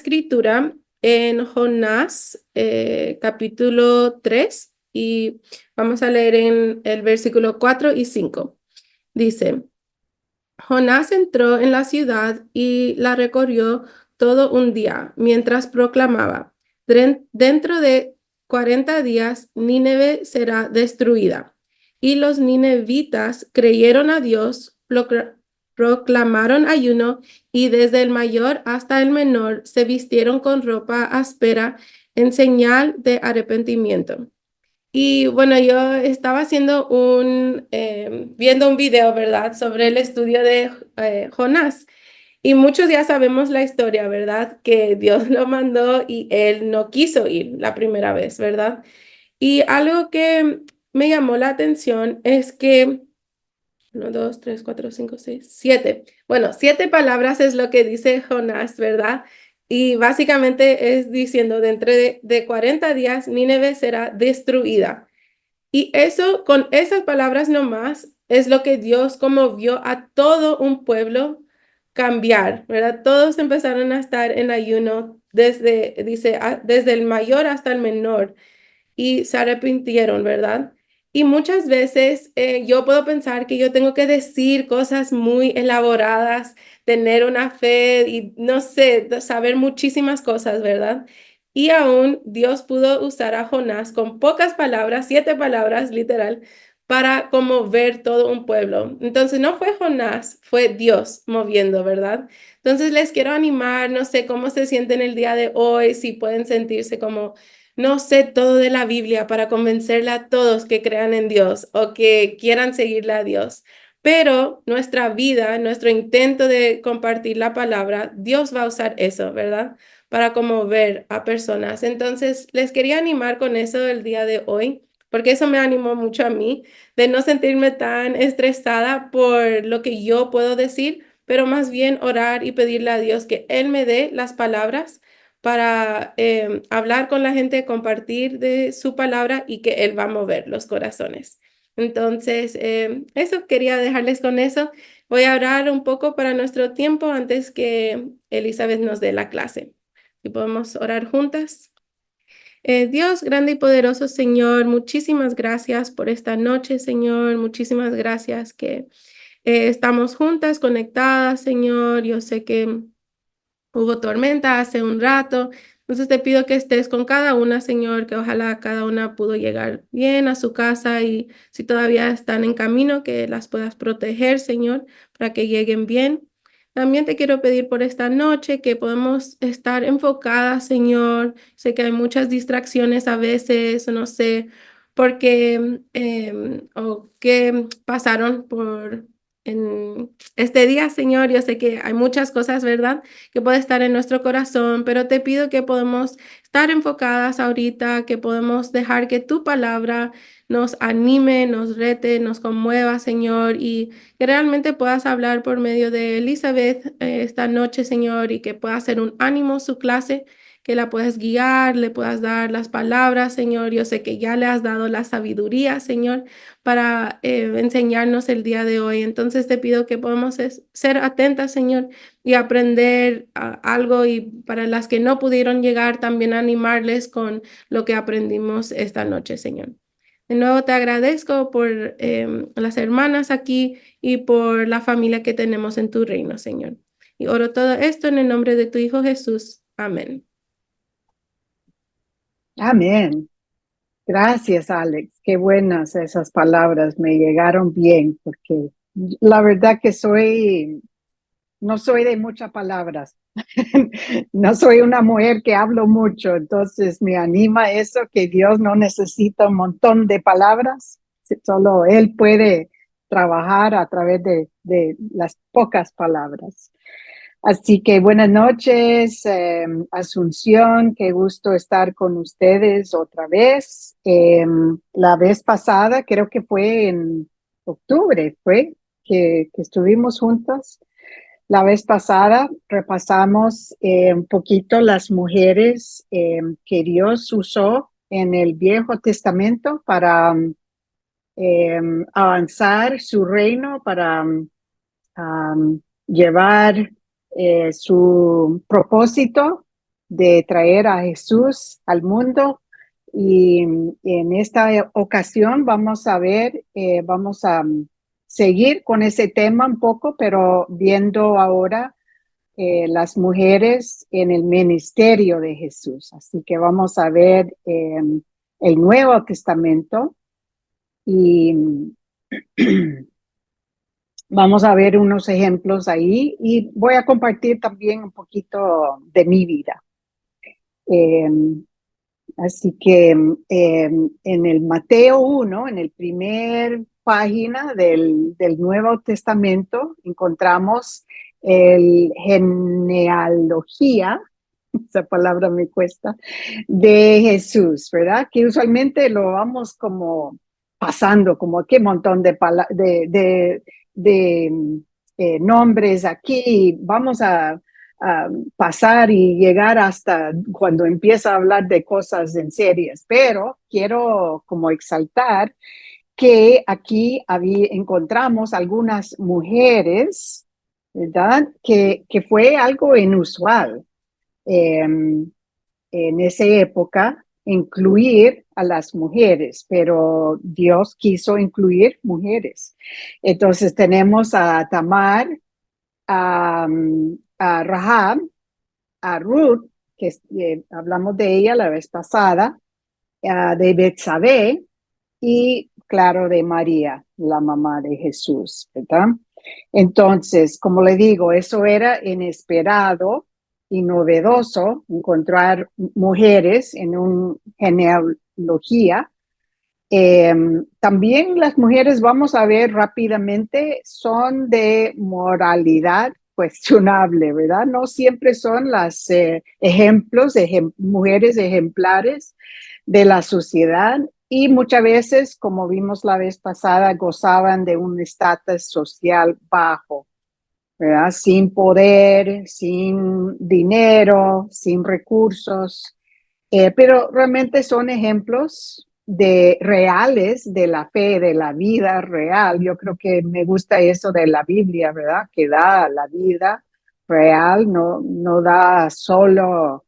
escritura en Jonás, capítulo 3, y vamos a leer en el versículo 4 y 5. Dice, Jonás entró en la ciudad y la recorrió todo un día, mientras proclamaba, Dentro de 40 días Nínive será destruida. Y los ninevitas creyeron a Dios, proclamaron ayuno y desde el mayor hasta el menor se vistieron con ropa áspera en señal de arrepentimiento. Y bueno, yo estaba viendo un video, ¿verdad?, sobre el estudio de Jonás. Y muchos ya sabemos la historia, ¿verdad? Que Dios lo mandó y él no quiso ir la primera vez, ¿verdad? Y algo que me llamó la atención es que, 7. Bueno, 7 palabras es lo que dice Jonás, ¿verdad? Y básicamente es diciendo, dentro de 40 días, Nínive será destruida. Y eso, con esas palabras nomás, es lo que Dios como vio a todo un pueblo cambiar, ¿verdad? Todos empezaron a estar en ayuno desde el mayor hasta el menor y se arrepintieron, ¿verdad? Y muchas veces yo puedo pensar que yo tengo que decir cosas muy elaboradas, tener una fe y no sé, saber muchísimas cosas, ¿verdad? Y aún Dios pudo usar a Jonás con pocas palabras, 7 palabras literal, para como ver todo un pueblo. Entonces no fue Jonás, fue Dios moviendo, ¿verdad? Entonces les quiero animar, no sé cómo se sienten el día de hoy, si pueden sentirse como no sé todo de la Biblia para convencerle a todos que crean en Dios o que quieran seguirle a Dios. Pero nuestra vida, nuestro intento de compartir la palabra, Dios va a usar eso, ¿verdad? Para conmover a personas. Entonces, les quería animar con eso el día de hoy, porque eso me animó mucho a mí, de no sentirme tan estresada por lo que yo puedo decir, pero más bien orar y pedirle a Dios que Él me dé las palabras para hablar con la gente, compartir de su palabra y que Él va a mover los corazones. Entonces, eso quería dejarles con eso. Voy a orar un poco para nuestro tiempo antes que Elizabeth nos dé la clase. Y podemos orar juntas. Dios grande y poderoso, Señor, muchísimas gracias por esta noche, Señor. Muchísimas gracias que estamos juntas, conectadas, Señor. Yo sé que hubo tormenta hace un rato, entonces te pido que estés con cada una, Señor, que ojalá cada una pudo llegar bien a su casa y si todavía están en camino, que las puedas proteger, Señor, para que lleguen bien. También te quiero pedir por esta noche que podamos estar enfocadas, Señor. Sé que hay muchas distracciones a veces, no sé por qué o qué pasaron por en este día, Señor. Yo sé que hay muchas cosas, ¿verdad?, que puede estar en nuestro corazón, pero te pido que podamos estar enfocadas ahorita, que podemos dejar que tu palabra nos anime, nos rete, nos conmueva, Señor, y que realmente puedas hablar por medio de Elizabeth esta noche, Señor, y que pueda hacer un ánimo su clase, que la puedas guiar, le puedas dar las palabras, Señor. Yo sé que ya le has dado la sabiduría, Señor, para enseñarnos el día de hoy. Entonces te pido que podamos ser atentas, Señor, y aprender algo y para las que no pudieron llegar, también animarles con lo que aprendimos esta noche, Señor. De nuevo te agradezco por las hermanas aquí y por la familia que tenemos en tu reino, Señor. Y oro todo esto en el nombre de tu Hijo Jesús. Amén. Amén. Gracias, Alex. Qué buenas esas palabras. Me llegaron bien porque la verdad que no soy de muchas palabras. No soy una mujer que hablo mucho, entonces me anima eso, que Dios no necesita un montón de palabras, solo Él puede trabajar a través de las pocas palabras. Así que buenas noches, Asunción, qué gusto estar con ustedes otra vez. La vez pasada, creo que fue en octubre, fue que estuvimos juntas. La vez pasada repasamos un poquito las mujeres que Dios usó en el Viejo Testamento para avanzar su reino, para llevar su propósito de traer a Jesús al mundo. Y en esta ocasión vamos a ver, vamos a seguir con ese tema un poco, pero viendo ahora las mujeres en el ministerio de Jesús. Así que vamos a ver el Nuevo Testamento y vamos a ver unos ejemplos ahí y voy a compartir también un poquito de mi vida. Eh, Así que en el Mateo 1, en el primer página del Nuevo Testamento, encontramos el genealogía, esa palabra me cuesta, de Jesús, ¿verdad? Que usualmente lo vamos como pasando, como qué montón de nombres aquí, vamos a pasar y llegar hasta cuando empieza a hablar de cosas en series, pero quiero como exaltar que aquí encontramos algunas mujeres, ¿verdad? Que fue algo inusual en esa época, incluir a las mujeres, pero Dios quiso incluir mujeres. Entonces tenemos a Tamar, a Rahab, a Ruth, que hablamos de ella la vez pasada, de Betsabé y, claro, de María, la mamá de Jesús, ¿verdad? Entonces, como le digo, eso era inesperado y novedoso, encontrar mujeres en una genealogía. También las mujeres, vamos a ver rápidamente, son de moralidad cuestionable, ¿verdad? No siempre son las ejemplos, mujeres ejemplares de la sociedad y muchas veces, como vimos la vez pasada, gozaban de un estatus social bajo, ¿verdad? Sin poder, sin dinero, sin recursos. Pero realmente son ejemplos reales de la fe, de la vida real. Yo creo que me gusta eso de la Biblia, ¿verdad? Que da la vida real, no da solo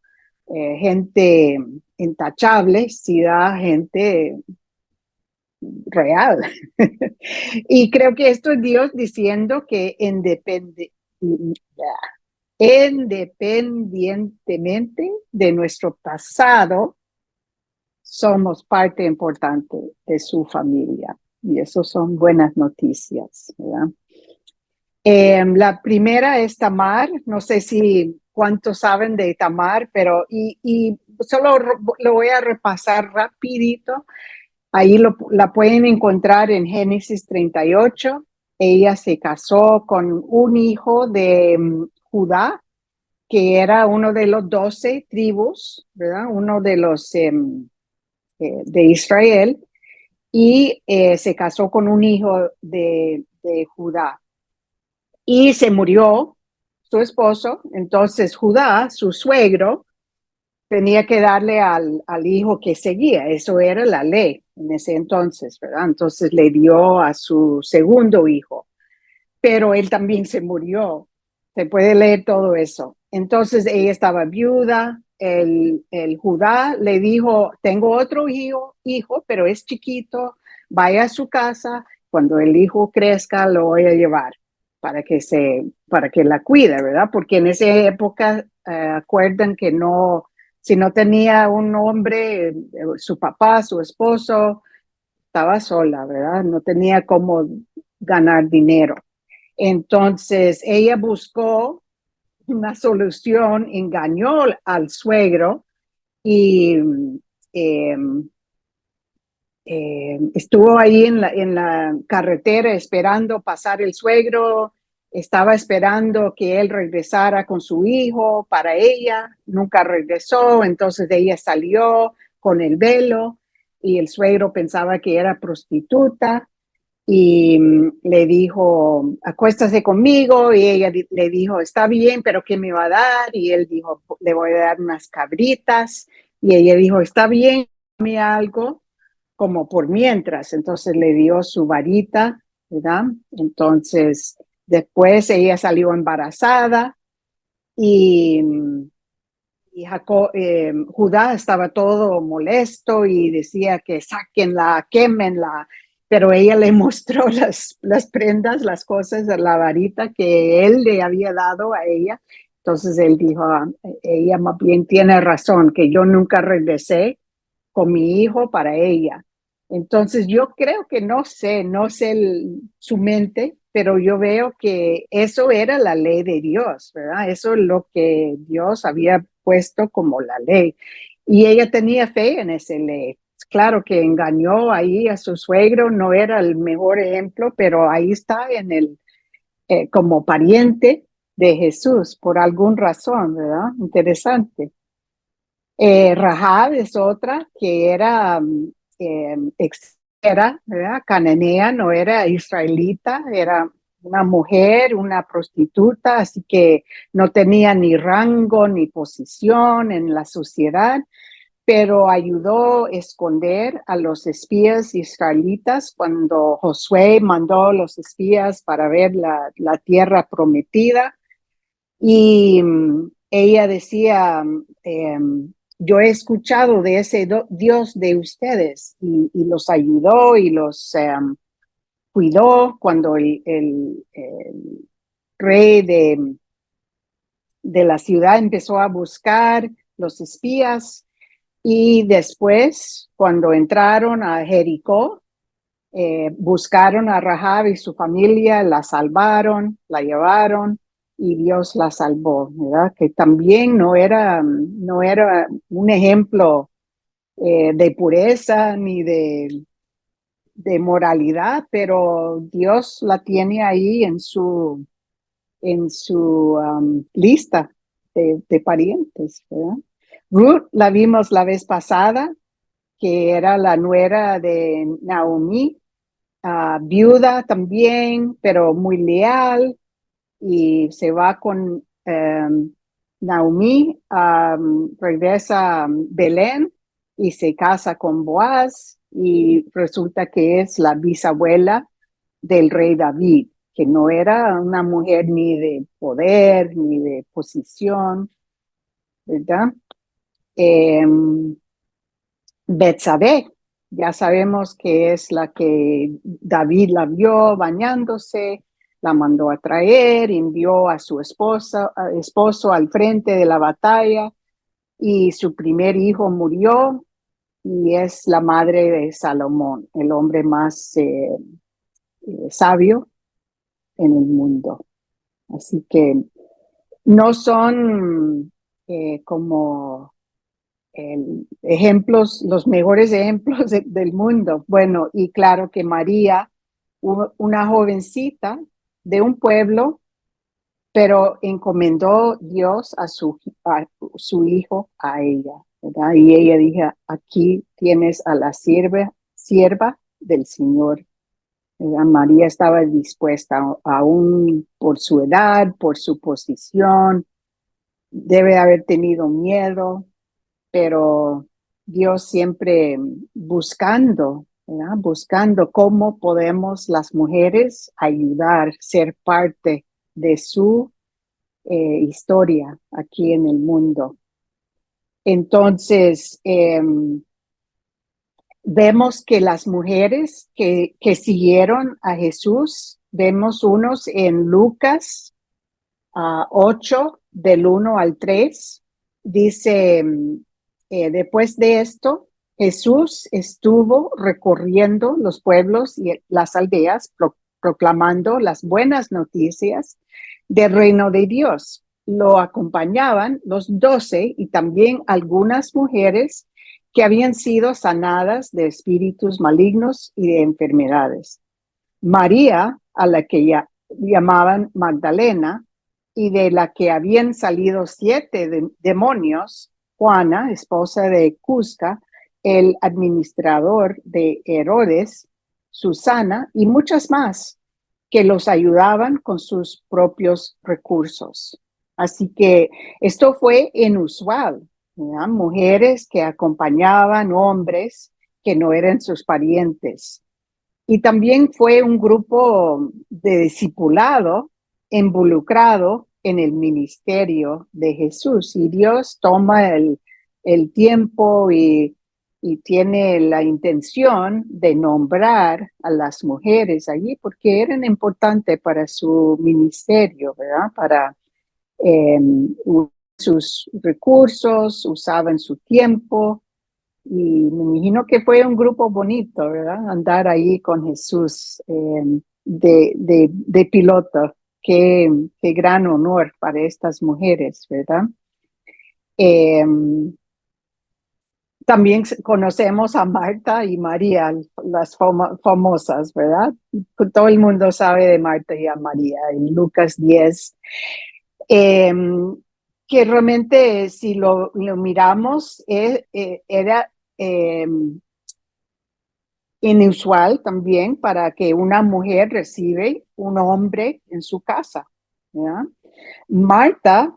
gente intachable, sí da gente real. Y creo que esto es Dios diciendo que independientemente de nuestro pasado, somos parte importante de su familia. Y eso son buenas noticias, ¿verdad? La primera es Tamar. No sé si cuántos saben de Tamar, pero y solo lo voy a repasar rapidito. Ahí la pueden encontrar en Génesis 38. Ella se casó con un hijo de Judá, que era uno de los 12 tribus, ¿verdad? Uno de los de Israel, y se casó con un hijo de Judá. Y se murió su esposo, entonces Judá, su suegro, tenía que darle al hijo que seguía. Eso era la ley en ese entonces, ¿verdad? Entonces le dio a su segundo hijo, pero él también se murió. Se puede leer todo eso. Entonces ella estaba viuda. El Judá le dijo, tengo otro hijo, pero es chiquito, vaya a su casa, cuando el hijo crezca lo voy a llevar para que la cuide, ¿verdad? Porque en esa época acuerdan que no, si no tenía un hombre, su papá, su esposo, estaba sola, ¿verdad? No tenía cómo ganar dinero. Entonces ella buscó una solución, engañó al suegro y eh, estuvo ahí en la carretera esperando pasar el suegro, estaba esperando que él regresara con su hijo para ella, nunca regresó, entonces ella salió con el velo y el suegro pensaba que era prostituta y le dijo, acuéstase conmigo, y ella le dijo, está bien, pero ¿qué me va a dar? Y él dijo, le voy a dar unas cabritas, y ella dijo, está bien, dame algo, como por mientras. Entonces le dio su varita, ¿verdad? Entonces después ella salió embarazada y y Judá estaba todo molesto y decía que sáquenla, quémenla, pero ella le mostró las prendas, las cosas, la varita que él le había dado a ella. Entonces él dijo, ella más bien tiene razón, que yo nunca regresé con mi hijo para ella. Entonces yo creo que no sé su mente, pero yo veo que eso era la ley de Dios, ¿verdad? Eso es lo que Dios había puesto como la ley. Y ella tenía fe en esa ley. Claro que engañó ahí a su suegro, no era el mejor ejemplo, pero ahí está como pariente de Jesús por alguna razón, ¿verdad? Interesante. Rahab es otra que era extranjera, ¿verdad? Cananea, no era israelita, era una mujer, una prostituta, así que no tenía ni rango ni posición en la sociedad, pero ayudó a esconder a los espías israelitas cuando Josué mandó a los espías para ver la tierra prometida. Y ella decía, yo he escuchado de ese Dios de ustedes y los ayudó y los cuidó cuando el rey de la ciudad empezó a buscar los espías y después cuando entraron a Jericó, buscaron a Rahab y su familia, la salvaron, la llevaron y Dios la salvó, ¿verdad? Que también no era un ejemplo de pureza ni de moralidad, pero Dios la tiene ahí en su lista de parientes, ¿verdad? Ruth la vimos la vez pasada, que era la nuera de Naomi, viuda también, pero muy leal, y se va con Naomi, regresa a Belén y se casa con Boaz y resulta que es la bisabuela del rey David, que no era una mujer ni de poder ni de posición, ¿verdad? Eh, Betsabé, ya sabemos que es la que David la vio bañándose, la mandó a traer, envió a su esposo al frente de la batalla y su primer hijo murió y es la madre de Salomón, el hombre más sabio en el mundo. Así que no son como ejemplos, los mejores ejemplos del mundo. Bueno, y claro que María, una jovencita de un pueblo, pero encomendó Dios a su hijo a ella, ¿verdad? Y ella dijo, aquí tienes a la sierva del Señor. ¿Verdad? María estaba dispuesta, aún por su edad, por su posición, debe haber tenido miedo, pero Dios siempre buscando, ¿verdad? Buscando cómo podemos las mujeres ayudar, ser parte de su historia aquí en el mundo. Entonces, vemos que las mujeres que siguieron a Jesús, vemos unos en Lucas 8, del 1 al 3, dice, después de esto, Jesús estuvo recorriendo los pueblos y las aldeas, proclamando las buenas noticias del reino de Dios. Lo acompañaban los 12 y también algunas mujeres que habían sido sanadas de espíritus malignos y de enfermedades. María, a la que llamaban Magdalena, y de la que habían salido 7 demonios, Juana, esposa de Cusca, el administrador de Herodes, Susana y muchas más que los ayudaban con sus propios recursos. Así que esto fue inusual, ¿verdad? Mujeres que acompañaban hombres que no eran sus parientes. Y también fue un grupo de discipulado involucrado en el ministerio de Jesús. Y Dios toma el tiempo y tiene la intención de nombrar a las mujeres allí porque eran importantes para su ministerio, ¿verdad? Para sus recursos, usaban su tiempo. Y me imagino que fue un grupo bonito, ¿verdad? Andar ahí con Jesús de piloto. Qué gran honor para estas mujeres, ¿verdad? Eh, También conocemos a Marta y María, las famosas, ¿verdad? Todo el mundo sabe de Marta y a María en Lucas 10. Eh, que realmente, si lo miramos, era inusual también para que una mujer reciba un hombre en su casa, ¿verdad? Marta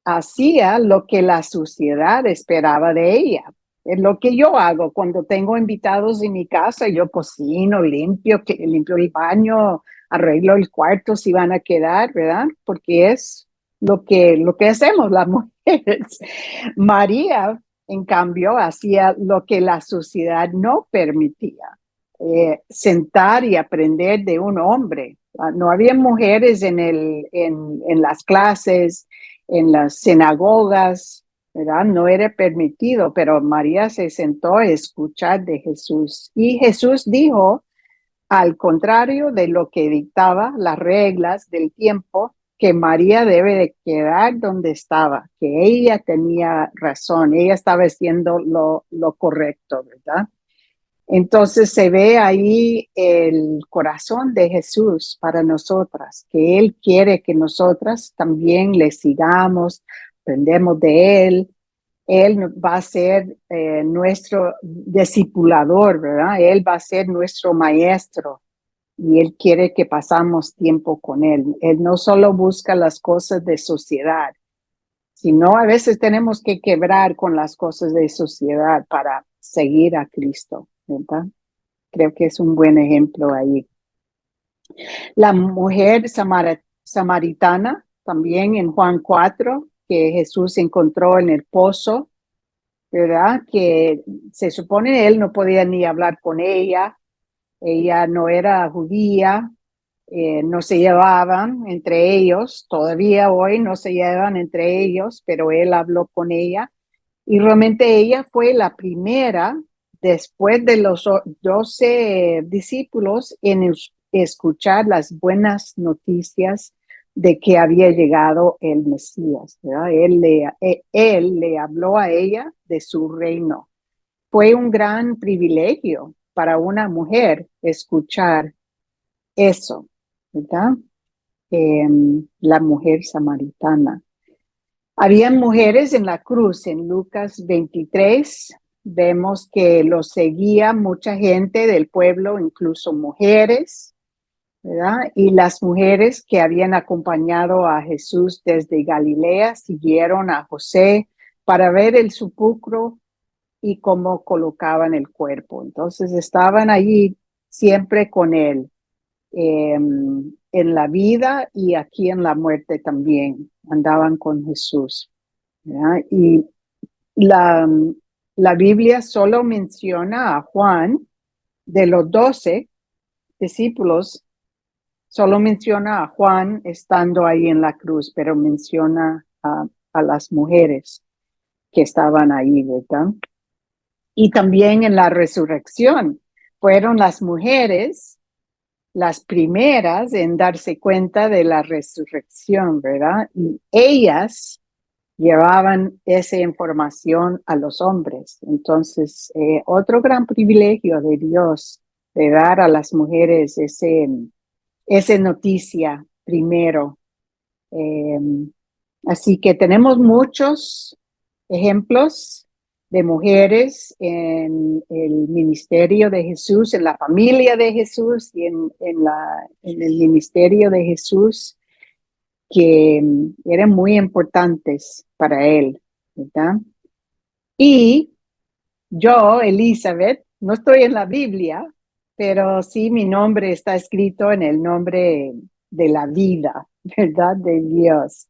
hacía lo que la sociedad esperaba de ella. Es lo que yo hago cuando tengo invitados en mi casa. Yo cocino, limpio el baño, arreglo el cuarto si van a quedar, ¿verdad? Porque es lo que hacemos las mujeres. María, en cambio, hacía lo que la sociedad no permitía. Sentar y aprender de un hombre. No había mujeres en las clases, en las sinagogas, ¿verdad? No era permitido, pero María se sentó a escuchar de Jesús. Y Jesús dijo, al contrario de lo que dictaba las reglas del tiempo, que María debe de quedar donde estaba, que ella tenía razón, ella estaba haciendo lo correcto, ¿verdad? Entonces se ve ahí el corazón de Jesús para nosotras, que Él quiere que nosotras también le sigamos, aprendemos de Él. Él va a ser nuestro discipulador, ¿verdad? Él va a ser nuestro maestro y Él quiere que pasamos tiempo con Él. Él no solo busca las cosas de sociedad, sino a veces tenemos que quebrar con las cosas de sociedad para seguir a Cristo, ¿verdad? Creo que es un buen ejemplo ahí. La mujer samaritana, también en Juan 4, que Jesús encontró en el pozo, ¿verdad? Que se supone él no podía ni hablar con ella no era judía, no se llevaban entre ellos, todavía hoy no se llevan entre ellos, pero él habló con ella y realmente ella fue la primera después de los 12 discípulos en escuchar las buenas noticias de que había llegado el Mesías, ¿verdad? Él le habló a ella de su reino. Fue un gran privilegio para una mujer escuchar eso, ¿verdad? La mujer samaritana. Habían mujeres en la cruz. En Lucas 23 vemos que los seguía mucha gente del pueblo, incluso mujeres, ¿verdad? Y las mujeres que habían acompañado a Jesús desde Galilea siguieron a José para ver el sepulcro y cómo colocaban el cuerpo. Entonces estaban allí siempre con él, en la vida y aquí en la muerte también. Andaban con Jesús, ¿verdad? Y la, la Biblia solo menciona a Juan, de los 12 discípulos, solo menciona a Juan estando ahí en la cruz, pero menciona a las mujeres que estaban ahí, ¿verdad? Y también en la resurrección fueron las mujeres las primeras en darse cuenta de la resurrección, ¿verdad? Y ellas llevaban esa información a los hombres. Entonces, otro gran privilegio de Dios de dar a las mujeres esa noticia primero. Eh, Así que tenemos muchos ejemplos de mujeres en el ministerio de Jesús, en la familia de Jesús y en el ministerio de Jesús que eran muy importantes para él, ¿verdad? Y yo, Elizabeth, no estoy en la Biblia, pero sí mi nombre está escrito en el nombre de la vida, ¿verdad? De Dios.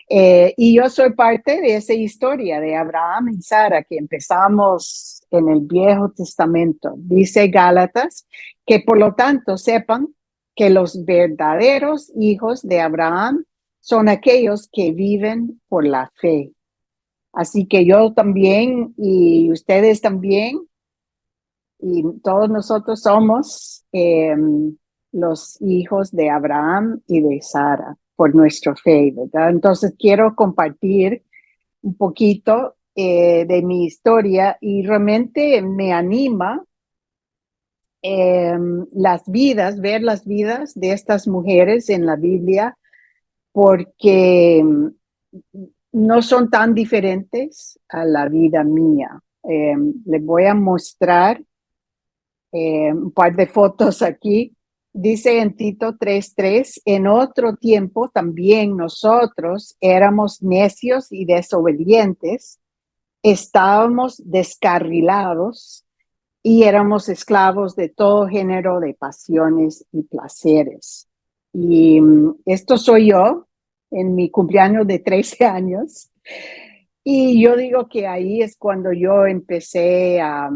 Y yo soy parte de esa historia de Abraham y Sara que empezamos en el Viejo Testamento. Dice Gálatas que por lo tanto sepan que los verdaderos hijos de Abraham son aquellos que viven por la fe. Así que yo también y ustedes también y todos nosotros somos los hijos de Abraham y de Sara por nuestra fe, ¿verdad? Entonces quiero compartir un poquito de mi historia y realmente me anima ver las vidas de estas mujeres en la Biblia porque no son tan diferentes a la vida mía. Les voy a mostrar un par de fotos aquí. Dice en Tito 3:3, en otro tiempo también nosotros éramos necios y desobedientes, estábamos descarrilados y éramos esclavos de todo género de pasiones y placeres. Y esto soy yo en mi cumpleaños de 13 años. Y yo digo que ahí es cuando yo empecé a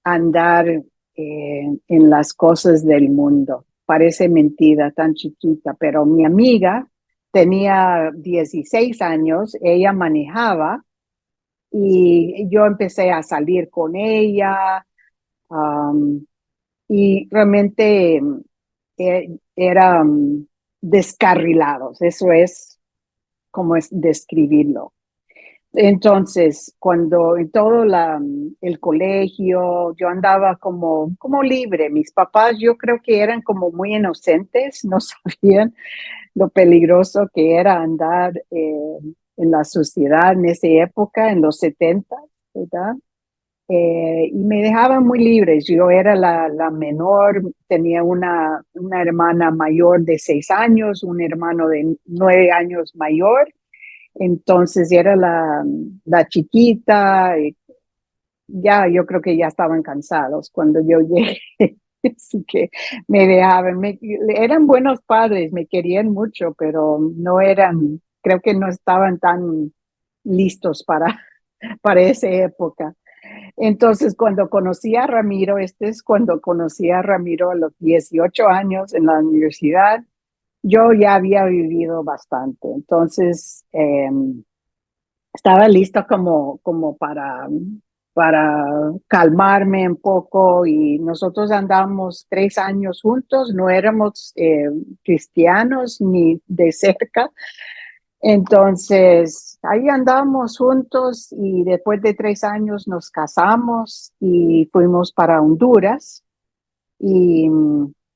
andar en las cosas del mundo. Parece mentira, tan chiquita, pero mi amiga tenía 16 años, ella manejaba y yo empecé a salir con ella um, y realmente era descarrilados, eso es como es describirlo. Entonces, cuando en todo el colegio, yo andaba como libre. Mis papás, yo creo que eran como muy inocentes, no sabían lo peligroso que era andar en la sociedad en esa época, en los 70, ¿verdad? Y me dejaban muy libres. Yo era la menor, tenía una hermana mayor de 6 años, un hermano de 9 años mayor. Entonces era la chiquita, y ya yo creo que ya estaban cansados cuando yo llegué, así que me dejaban, eran buenos padres, me querían mucho, pero no eran, creo que no estaban tan listos para esa época. Entonces, cuando conocí a Ramiro, este es cuando conocí a Ramiro a los 18 años en la universidad, yo ya había vivido bastante. Entonces, estaba lista como para calmarme un poco y nosotros andamos 3 años juntos, no éramos cristianos ni de cerca. Entonces, ahí andamos juntos y después de 3 años nos casamos y fuimos para Honduras y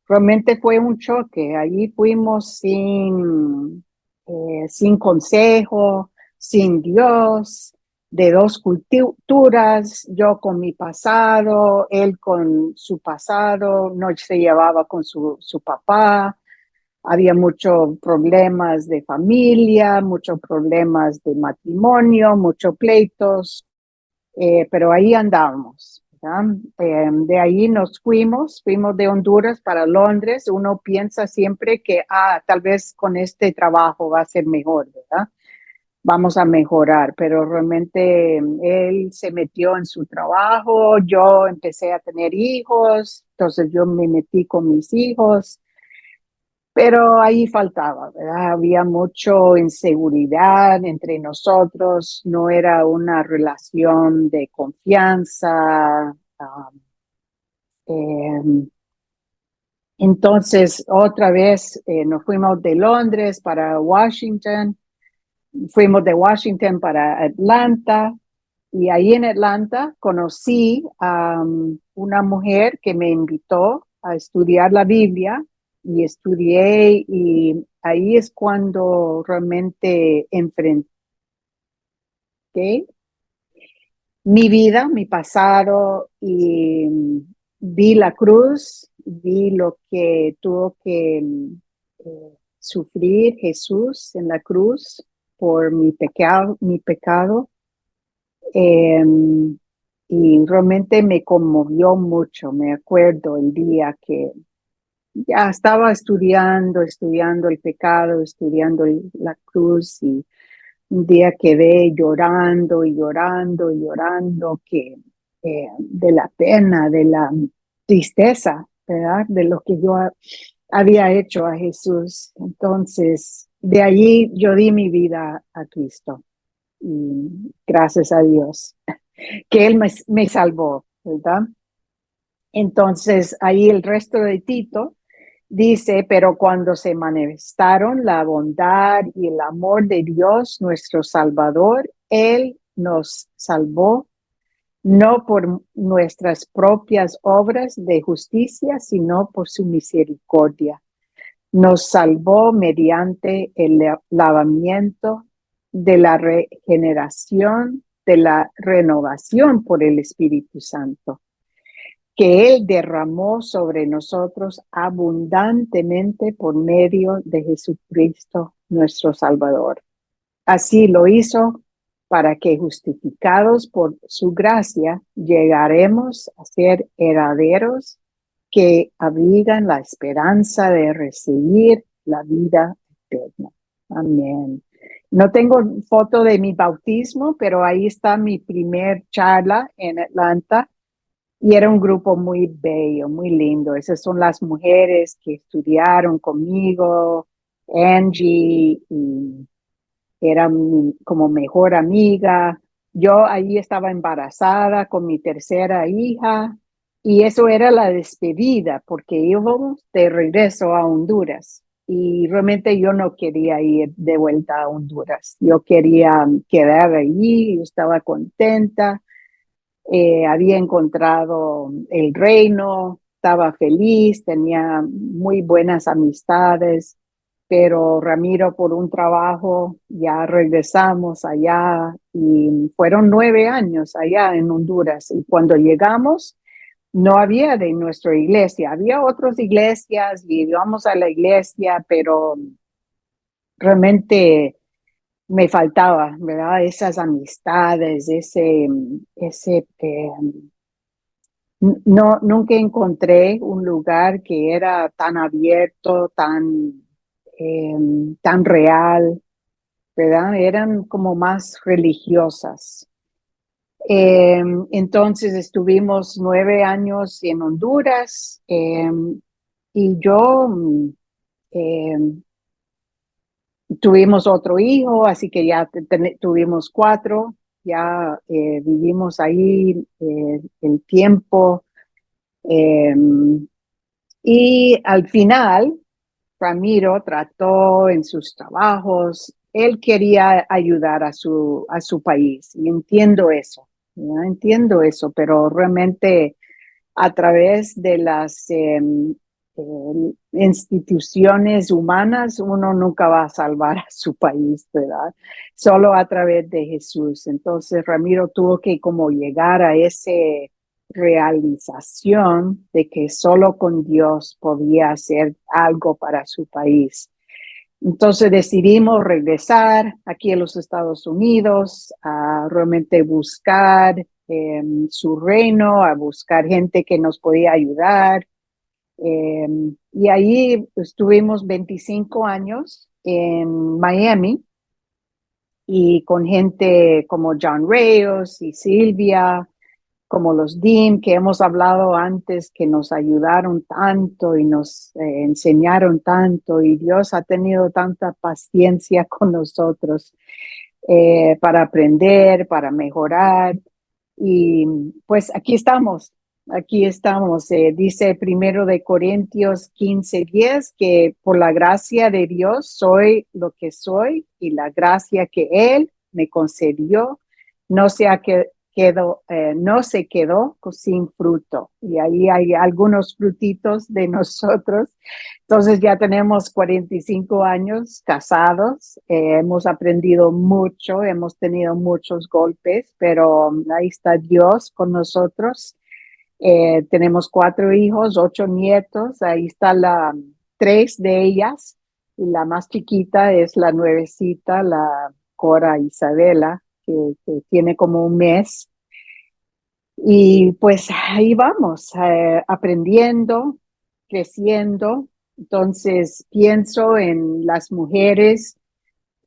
realmente fue un choque. Allí fuimos sin consejo, sin Dios, de dos culturas, yo con mi pasado, él con su pasado, no se llevaba con su papá. Había muchos problemas de familia, muchos problemas de matrimonio, muchos pleitos, pero ahí andábamos. De ahí nos fuimos de Honduras para Londres. Uno piensa siempre que, tal vez con este trabajo va a ser mejor, ¿verdad? Vamos a mejorar, pero realmente él se metió en su trabajo, yo empecé a tener hijos, entonces yo me metí con mis hijos. Pero ahí faltaba, ¿verdad? Había mucho inseguridad entre nosotros, no era una relación de confianza. Eh, entonces, otra vez nos fuimos de Londres para Washington, fuimos de Washington para Atlanta y ahí en Atlanta conocí a una mujer que me invitó a estudiar la Biblia y estudié y ahí es cuando realmente enfrenté mi vida, mi pasado y vi la cruz, vi lo que tuvo que sufrir Jesús en la cruz por mi pecado. Eh, y realmente me conmovió mucho. Me acuerdo el día ya estaba estudiando el pecado, estudiando la cruz, y un día quedé llorando y llorando y llorando de la pena, de la tristeza, ¿verdad? De lo que yo había hecho a Jesús. Entonces, de allí yo di mi vida a Cristo, y gracias a Dios que Él me salvó, ¿verdad? Entonces, ahí el resto de Tito dice: pero cuando se manifestaron la bondad y el amor de Dios, nuestro Salvador, Él nos salvó, no por nuestras propias obras de justicia, sino por su misericordia. Nos salvó mediante el lavamiento de la regeneración, de la renovación por el Espíritu Santo, que Él derramó sobre nosotros abundantemente por medio de Jesucristo, nuestro Salvador. Así lo hizo para que, justificados por su gracia, llegaremos a ser herederos que abrigan la esperanza de recibir la vida eterna. Amén. No tengo foto de mi bautismo, pero ahí está mi primer charla en Atlanta. Y era un grupo muy bello, muy lindo. Esas son las mujeres que estudiaron conmigo, Angie, y era como mejor amiga. Yo ahí estaba embarazada con mi tercera hija, y eso era la despedida porque íbamos de regreso a Honduras. Y realmente yo no quería ir de vuelta a Honduras. Yo quería quedar allí, yo estaba contenta. Había encontrado el reino, estaba feliz, tenía muy buenas amistades, pero Ramiro, por un trabajo, ya regresamos allá, y fueron 9 años allá en Honduras. Y cuando llegamos, no había de nuestra iglesia, había otras iglesias y íbamos a la iglesia, pero realmente me faltaba, ¿verdad? Esas amistades, no, nunca encontré un lugar que era tan abierto, eh, tan real, ¿verdad? Eran como más religiosas. Entonces estuvimos 9 años en Honduras, y yo eh, tuvimos otro hijo, así que ya tuvimos cuatro, ya vivimos ahí el tiempo. eh, y al final, Ramiro trató en sus trabajos, él quería ayudar a su país, y entiendo eso, ¿no? Entiendo eso, pero realmente a través de las instituciones humanas, uno nunca va a salvar a su país, ¿verdad? Solo a través de Jesús. Entonces Ramiro tuvo que como llegar a esa realización de que solo con Dios podía hacer algo para su país. Entonces decidimos regresar aquí a los Estados Unidos a realmente buscar su reino, a buscar gente que nos podía ayudar. Eh, y ahí estuvimos 25 años en Miami, y con gente como John Reyes y Silvia, como los Dean que hemos hablado antes, que nos ayudaron tanto y nos enseñaron tanto, y Dios ha tenido tanta paciencia con nosotros para aprender, para mejorar. Y pues aquí estamos. Dice primero de Corintios 15:10 que por la gracia de Dios soy lo que soy, y la gracia que Él me concedió no se ha no se quedó sin fruto. Y ahí hay algunos frutitos de nosotros. Entonces ya tenemos 45 años casados, hemos aprendido mucho, hemos tenido muchos golpes, pero ahí está Dios con nosotros. Tenemos 4 hijos, 8 nietos, ahí está 3 de ellas, y la más chiquita es la nuevecita, la Cora Isabela, que tiene como un mes. Y pues ahí vamos, aprendiendo, creciendo, entonces pienso en las mujeres,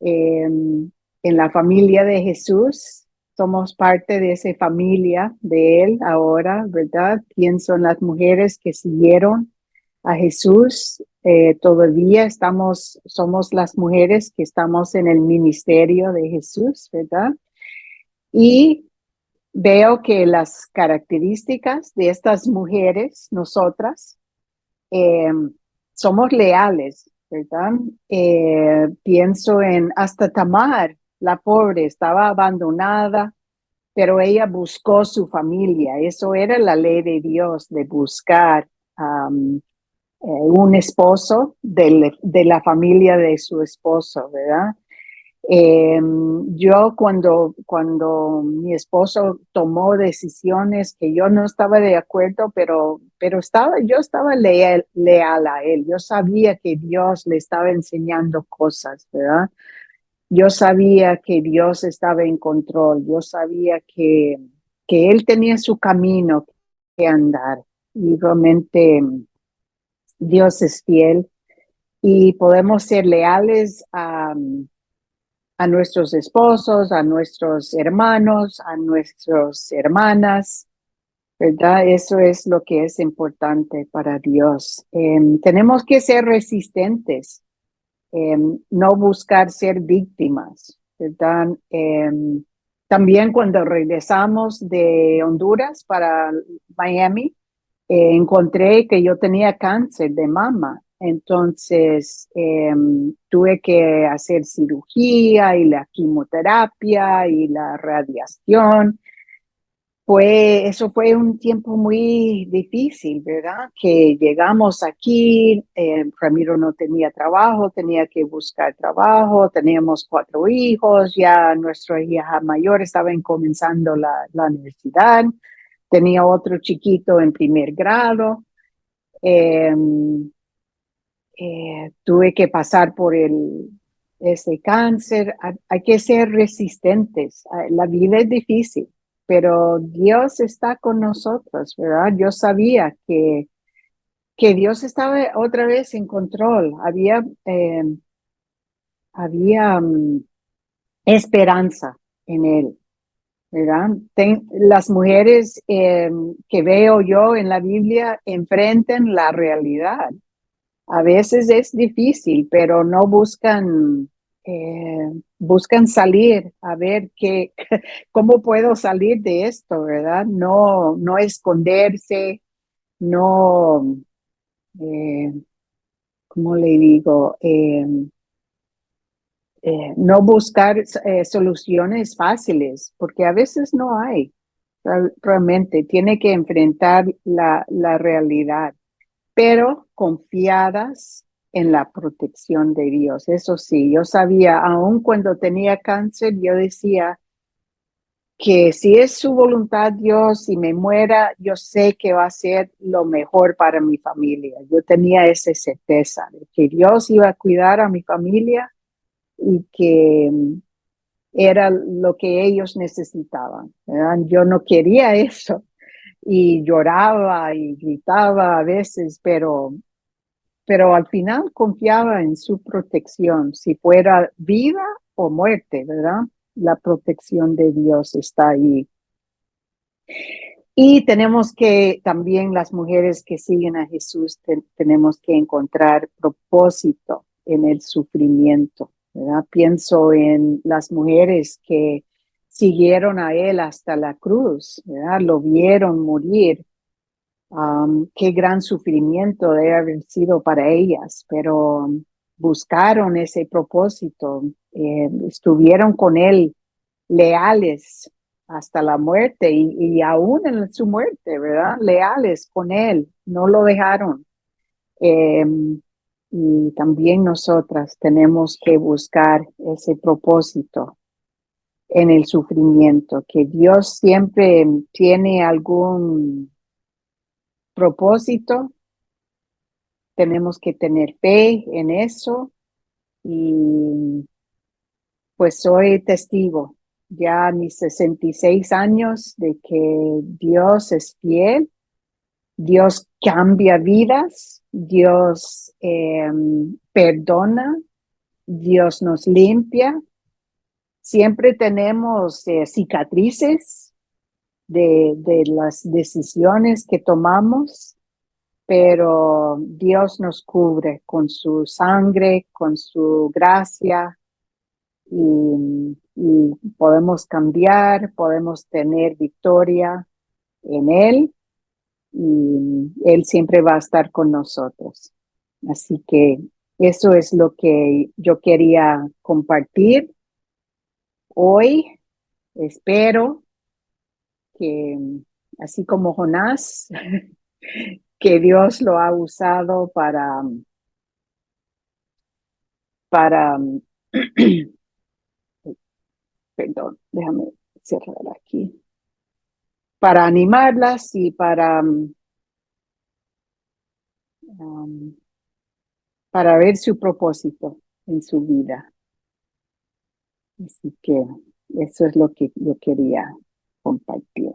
en la familia de Jesús. Somos parte de esa familia de Él ahora, ¿verdad? Pienso en las mujeres que siguieron a Jesús. Todavía somos las mujeres que estamos en el ministerio de Jesús, ¿verdad? Y veo que las características de estas mujeres, nosotras, eh, somos leales, ¿verdad? Pienso en hasta Tamar, la pobre, estaba abandonada, pero ella buscó su familia. Eso era la ley de Dios, de buscar un esposo de la familia de su esposo, ¿verdad? Yo cuando mi esposo tomó decisiones que yo no estaba de acuerdo, pero yo estaba leal a él. Yo sabía que Dios le estaba enseñando cosas, ¿verdad? Yo sabía que Dios estaba en control. Yo sabía que él tenía su camino que andar. Y realmente Dios es fiel y podemos ser leales a nuestros esposos, a nuestros hermanos, a nuestras hermanas, ¿verdad? Eso es lo que es importante para Dios. Tenemos que ser resistentes, no buscar ser víctimas, ¿verdad? También cuando regresamos de Honduras para Miami, encontré que yo tenía cáncer de mama. Entonces, tuve que hacer cirugía y la quimioterapia y la radiación. Eso fue un tiempo muy difícil, ¿verdad? Que llegamos aquí, Ramiro no tenía trabajo, tenía que buscar trabajo, teníamos 4 hijos, ya nuestra hija mayor estaba comenzando la universidad, tenía otro chiquito en primer grado. Eh, Tuve que pasar por ese cáncer. Hay que ser resistentes. La vida es difícil, pero Dios está con nosotros, ¿verdad? Yo sabía que Dios estaba otra vez en control. Había esperanza en Él, ¿verdad? Las mujeres que veo yo en la Biblia enfrentan la realidad. A veces es difícil, pero no buscan salir, a ver cómo puedo salir de esto, ¿verdad? No esconderse, no, eh, ¿cómo le digo? No buscar soluciones fáciles, porque a veces no hay, realmente, tiene que enfrentar la realidad, pero confiadas en la protección de Dios. Eso sí, yo sabía, aun cuando tenía cáncer, yo decía que si es su voluntad Dios y me muera, yo sé que va a ser lo mejor para mi familia. Yo tenía esa certeza de que Dios iba a cuidar a mi familia y que era lo que ellos necesitaban, ¿verdad? Yo no quería eso y lloraba y gritaba a veces, pero al final confiaba en su protección, si fuera vida o muerte, ¿verdad? La protección de Dios está ahí. Y tenemos que, también las mujeres que siguen a Jesús, tenemos que encontrar propósito en el sufrimiento, ¿verdad? Pienso en las mujeres que siguieron a Él hasta la cruz, ¿verdad? Lo vieron morir. Qué gran sufrimiento debe haber sido para ellas, pero buscaron ese propósito, estuvieron con Él leales hasta la muerte y aún en su muerte, ¿verdad? Leales con Él, no lo dejaron. Eh, y también nosotras tenemos que buscar ese propósito en el sufrimiento, que Dios siempre tiene algún propósito. Tenemos que tener fe en eso y pues soy testigo ya a mis 66 años de que Dios es fiel, Dios cambia vidas Dios perdona, Dios nos limpia. Siempre tenemos cicatrices de las decisiones que tomamos, pero Dios nos cubre con su sangre, con su gracia, y podemos cambiar, podemos tener victoria en Él, y Él siempre va a estar con nosotros. Así que eso es lo que yo quería compartir hoy. Espero que, así como Jonás, que Dios lo ha usado para, perdón, déjame cerrar aquí, para animarlas y um, para ver su propósito en su vida. Así que eso es lo que yo quería compartir.